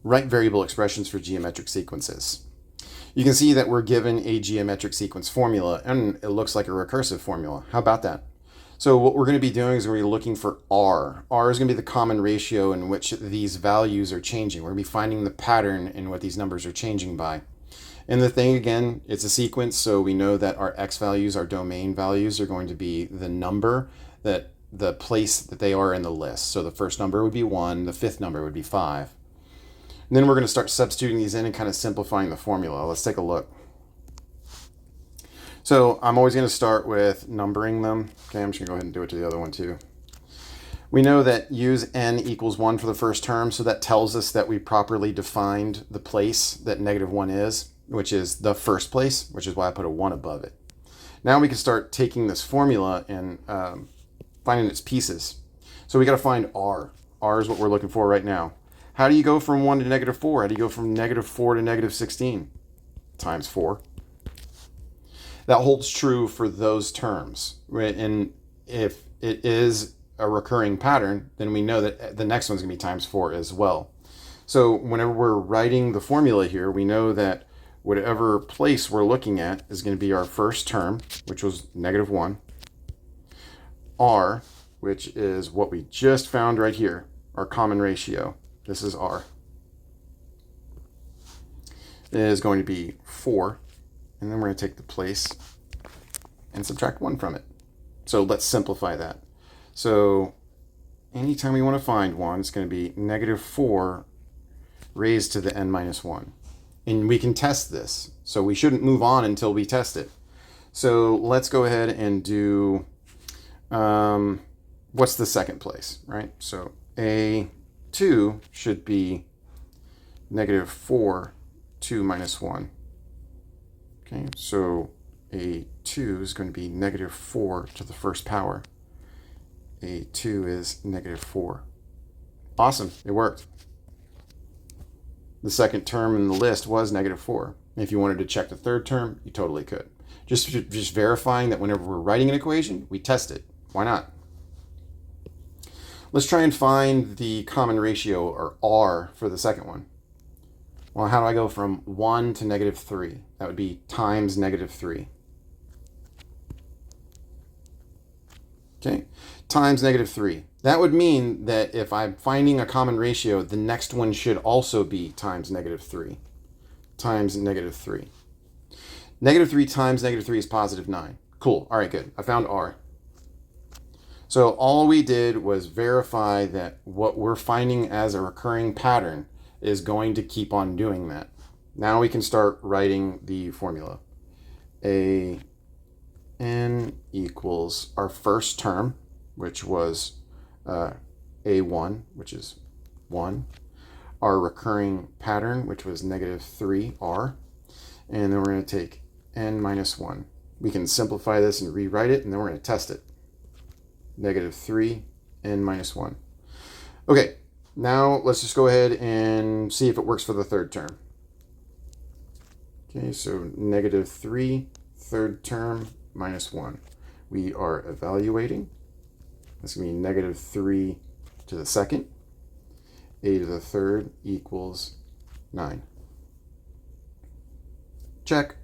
Write variable expressions for geometric sequences. You can see that we're given a geometric sequence formula, and it looks like a recursive formula. How about that? So what we're going to be doing is we're going to be looking for R. R is going to be the common ratio in which these values are changing. We're going to be finding the pattern in what these numbers are changing by. And the thing, again, it's a sequence, so we know that our x values, our domain values, are going to be the number, that the place that they are in the list. So the first number would be 1, the fifth number would be 5. And then we're going to start substituting these in and kind of simplifying the formula. Let's take a look. So I'm always going to start with numbering them. Okay, I'm just going to go ahead and do it to the other one too. We know that use n equals 1 for the first term, so that tells us that we properly defined the place that -1 is, which is the first place, which is why I put a 1 above it. Now we can start taking this formula and finding its pieces. So we got to find R. R is what we're looking for right now. How do you go from 1 to -4? How do you go from -4 to -16? Times 4. That holds true for those terms. And if it is a recurring pattern, then we know that the next one's going to be times 4 as well. So whenever we're writing the formula here, we know that whatever place we're looking at is going to be our first term, which was -1. R, which is what we just found right here, our common ratio. This is R. It is going to be 4. And then we're going to take the place and subtract 1 from it. So let's simplify that. So anytime we want to find 1, it's going to be -4 raised to the n-1. And we can test this. So we shouldn't move on until we test it. So let's go ahead and do, what's the second place, right? So A2 should be -4 to -1. Okay, so A2 is going to be -4 to the first power. A2 is -4. Awesome, it worked. The second term in the list was -4. If you wanted to check the third term, you totally could. Just verifying that whenever we're writing an equation, we test it. Why not? Let's try and find the common ratio, or R, for the second one. Well, how do I go from 1 to -3? That would be times -3. Okay, times -3. That would mean that if I'm finding a common ratio, the next one should also be times -3. Times -3. -3 times -3 is +9. Cool, all right, good. I found R. So all we did was verify that what we're finding as a recurring pattern is going to keep on doing that. Now we can start writing the formula. N equals our first term, which was A1, which is 1. Our recurring pattern, which was -3R. And then we're going to take n-1. We can simplify this and rewrite it, and then we're going to test it. -3, n-1. Okay. Now let's just go ahead and see if it works for the third term. Okay, so -3, third term, -1. We are evaluating. That's going to be -3 to the second. A to the third equals 9. Check.